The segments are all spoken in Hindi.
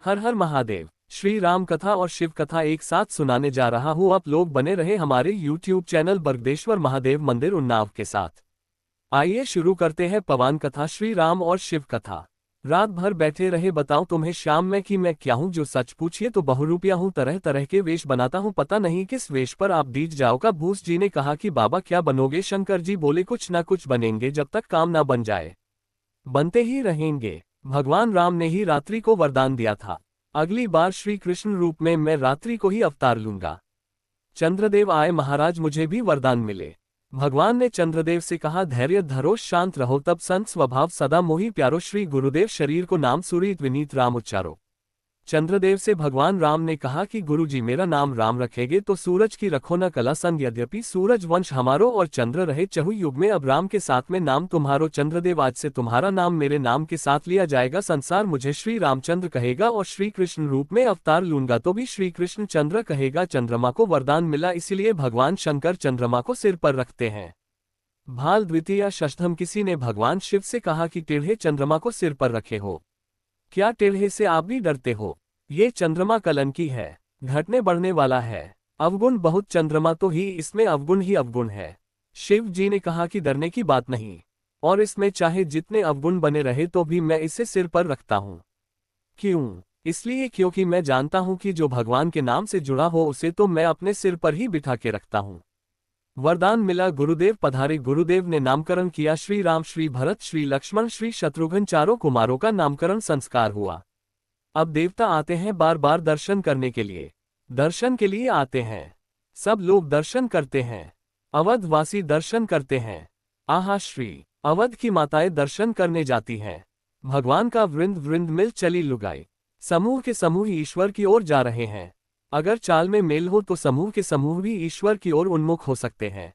हर हर महादेव। श्री राम कथा और शिव कथा एक साथ सुनाने जा रहा हूँ। आप लोग बने रहे हमारे YouTube चैनल बरगदेश्वर महादेव मंदिर उन्नाव के साथ। आइए शुरू करते हैं पवन कथा श्री राम और शिव कथा। रात भर बैठे रहे बताऊं तुम्हें शाम में कि मैं क्या हूँ, जो सच पूछिए तो बहुरूपिया हूँ, तरह तरह के वेश बनाता हूँ, पता नहीं किस वेश पर आप बीत जाओगा। भूस जी ने कहा कि बाबा क्या बनोगे? शंकर जी बोले कुछ ना कुछ बनेंगे, जब तक काम ना बन जाए बनते ही रहेंगे। भगवान राम ने ही रात्रि को वरदान दिया था, अगली बार श्री कृष्ण रूप में मैं रात्रि को ही अवतार लूंगा। चंद्रदेव आए, महाराज मुझे भी वरदान मिले। भगवान ने चंद्रदेव से कहा धैर्य धरो, शांत रहो, तब संत स्वभाव सदा मोहि प्यारो। श्री गुरुदेव शरीर को नाम सुरीत विनीत राम उच्चारो। चंद्रदेव से भगवान राम ने कहा कि गुरुजी मेरा नाम राम रखेंगे तो सूरज की रखो न कला संग, यद्यपि सूरज वंश हमारो और चंद्र रहे चहु युग में, अब राम के साथ में नाम तुम्हारो। चंद्रदेव आज से तुम्हारा नाम मेरे नाम के साथ लिया जाएगा, संसार मुझे श्री रामचंद्र कहेगा और श्री कृष्ण रूप में अवतार लूंगा तो भी श्री कृष्ण चंद्र कहेगा। चंद्रमा को वरदान मिला, इसलिए भगवान शंकर चंद्रमा को सिर पर रखते हैं। भाल द्वितीय षष्ठम। किसी ने भगवान शिव से कहा कि टेढ़े चंद्रमा को सिर पर रखे हो, क्या टेढ़े से आप भी डरते हो? ये चंद्रमा कलंकी है, घटने बढ़ने वाला है, अवगुण बहुत, चंद्रमा तो ही इसमें अवगुण ही अवगुण है। शिव जी ने कहा कि डरने की बात नहीं, और इसमें चाहे जितने अवगुण बने रहे तो भी मैं इसे सिर पर रखता हूँ। क्यों? इसलिए क्योंकि मैं जानता हूँ कि जो भगवान के नाम से जुड़ा हो उसे तो मैं अपने सिर पर ही बिठा के रखता हूँ। वरदान मिला, गुरुदेव पधारे। गुरुदेव ने नामकरण किया, श्री राम, श्री भरत, श्री लक्ष्मण, श्री शत्रुघ्न, चारों कुमारों का नामकरण संस्कार हुआ। अब देवता आते हैं बार बार दर्शन करने के लिए, दर्शन के लिए आते हैं, सब लोग दर्शन करते हैं, अवधवासी दर्शन करते हैं। आहा, श्री अवध की माताएं दर्शन करने जाती हैं। भगवान का वृंद वृंद मिल चली लुगाई, समूह के समूह ईश्वर की ओर जा रहे हैं। अगर चाल में मेल हो तो समूह के समूह भी ईश्वर की ओर उन्मुख हो सकते हैं।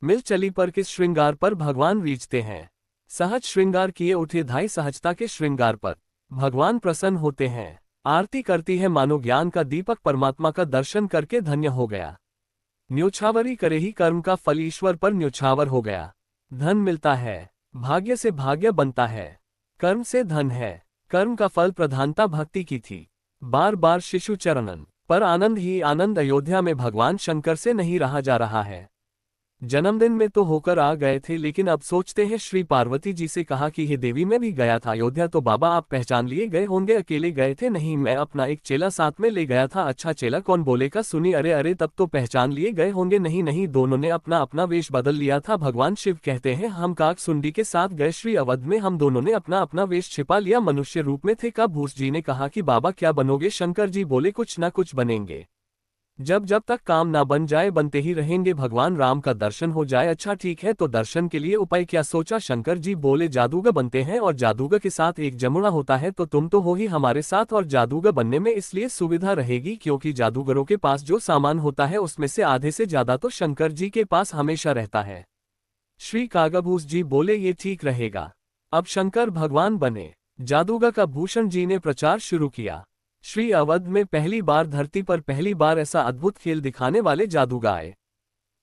मिल चली पर किस श्रृंगार पर भगवान रीझते हैं? सहज श्रृंगार किए उठे धाई, सहजता के श्रृंगार पर भगवान प्रसन्न होते हैं। आरती करती है मानो ज्ञान का दीपक, परमात्मा का दर्शन करके धन्य हो गया। न्योछावरी करे ही कर्म का फल, ईश्वर पर न्योछावर हो गया। धन मिलता है, भाग्य से भाग्य बनता है, कर्म से धन है, कर्म का फल प्रधानता भक्ति की थी। बार बार शिशु चरणन पर आनंद ही आनंद, अयोध्या में भगवान शंकर से नहीं रहा जा रहा है। जन्मदिन में तो होकर आ गए थे, लेकिन अब सोचते हैं। श्री पार्वती जी से कहा कि हे देवी मैं भी गया था अयोध्या, तो बाबा आप पहचान लिए गए होंगे, अकेले गए थे? नहीं, मैं अपना एक चेला साथ में ले गया था। अच्छा चेला कौन? बोले का सुनी। अरे अरे, तब तो पहचान लिए गए होंगे। नहीं नहीं, दोनों ने अपना अपना वेश बदल लिया था। भगवान शिव कहते हैं हम काकसुंडी के साथ गए श्री अवध में, हम दोनों ने अपना अपना वेश छिपा लिया, मनुष्य रूप में थे। का भूस जी ने कहा कि बाबा क्या बनोगे? शंकर जी बोले कुछ ना कुछ बनेंगे, जब जब तक काम ना बन जाए बनते ही रहेंगे, भगवान राम का दर्शन हो जाए। अच्छा ठीक है, तो दर्शन के लिए उपाय क्या सोचा? शंकर जी बोले जादूगर बनते हैं, और जादूगर के साथ एक जमुना होता है, तो तुम तो हो ही हमारे साथ, और जादूगर बनने में इसलिए सुविधा रहेगी क्योंकि जादूगरों के पास जो सामान होता है उसमें से आधे से ज्यादा तो शंकर जी के पास हमेशा रहता है। श्री कागभूस जी बोले ये ठीक रहेगा, अब शंकर भगवान बने। जादूगर का भूषण जी ने प्रचार शुरू किया। श्री अवध में पहली बार, धरती पर पहली बार ऐसा अद्भुत खेल दिखाने वाले जादूगर आए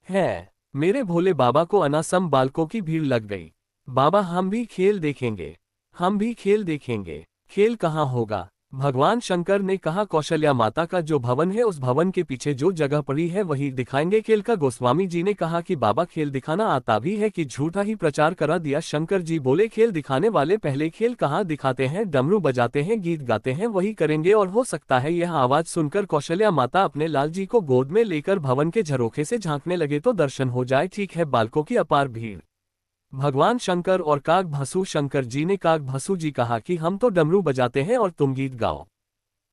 हैं। मेरे भोले बाबा को अनासम बालकों की भीड़ लग गई। बाबा हम भी खेल देखेंगे, हम भी खेल देखेंगे। खेल कहाँ होगा? भगवान शंकर ने कहा कौशल्या माता का जो भवन है उस भवन के पीछे जो जगह पड़ी है वही दिखाएंगे खेल का। गोस्वामी जी ने कहा कि बाबा खेल दिखाना आता भी है कि झूठा ही प्रचार करा दिया? शंकर जी बोले खेल दिखाने वाले पहले खेल कहाँ दिखाते हैं? डमरू बजाते हैं, गीत गाते हैं, वही करेंगे। और हो सकता है यह आवाज सुनकर कौशल्या माता अपने लाल जी को गोद में लेकर भवन के झरोखे से झांकने लगे तो दर्शन हो जाए। ठीक है, बालकों की अपार भीड़। भगवान शंकर और कागभसु। शंकर जी ने कागभसु जी कहा कि हम तो डमरू बजाते हैं और तुम गीत गाओ।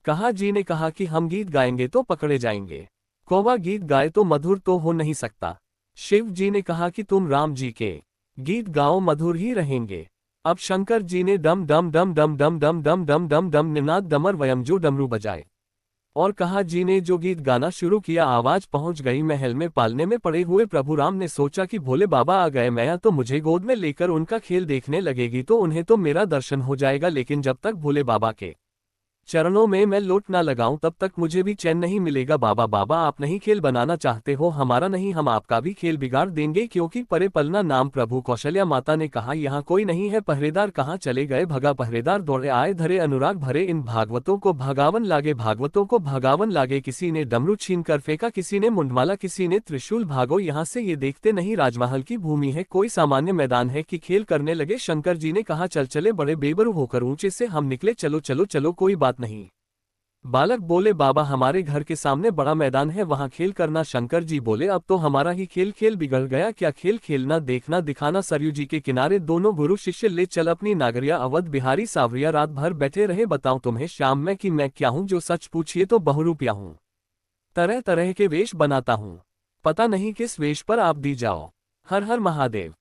कहा जी ने कहा कि हम गीत गाएंगे तो पकड़े जाएंगे, कौवा गीत गाए तो मधुर तो हो नहीं सकता। शिव जी ने कहा कि तुम राम जी के गीत गाओ, मधुर ही रहेंगे। अब शंकर जी ने डम डम डम डम डम डम डम डम डम डम निनाद डमर वयम जो डमरू बजाए, और कहा जी ने जो गीत गाना शुरू किया आवाज पहुंच गई महल में। पालने में पड़े हुए प्रभु राम ने सोचा कि भोले बाबा आ गए, मैं तो मुझे गोद में लेकर उनका खेल देखने लगेगी तो उन्हें तो मेरा दर्शन हो जाएगा। लेकिन जब तक भोले बाबा के चरणों में मैं लोट ना लगाऊं तब तक मुझे भी चैन नहीं मिलेगा। बाबा बाबा, आप नहीं खेल बनाना चाहते हो हमारा, नहीं हम आपका भी खेल बिगाड़ देंगे, क्योंकि परे पलना नाम प्रभु। कौशल्या माता ने कहा, यहाँ कोई नहीं है, पहरेदार कहाँ चले गए? भगा पहरेदार दौड़े आए, धरे अनुराग भरे इन भागवतों को भगावन लागे, भागवतों को भगावन लागे। किसी ने डमरू छीन कर फेंका, किसी ने मुंडमाला, किसी ने त्रिशूल। भागो यहाँ से, ये देखते नहीं राजमहल की भूमि है, कोई सामान्य मैदान है कि खेल करने लगे। शंकर जी ने कहा, चल चले बड़े बेबरू होकर ऊंचे से हम निकले, चलो चलो चलो कोई बात नहीं। बालक बोले, बाबा हमारे घर के सामने बड़ा मैदान है, वहां खेल करना। शंकर जी बोले, अब तो हमारा ही खेल खेल बिगड़ गया। क्या खेल खेलना, देखना दिखाना? सरयू जी के किनारे दोनों गुरु शिष्य ले चल अपनी नागरिया। अवध बिहारी सावरिया रात भर बैठे रहे। बताऊं तुम्हें श्याम मैं कि मैं क्या हूं, जो सच पूछिए तो बहुरूपिया हूं, तरह तरह के वेश बनाता हूं, पता नहीं किस वेश पर आप दी जाओ। हर हर महादेव।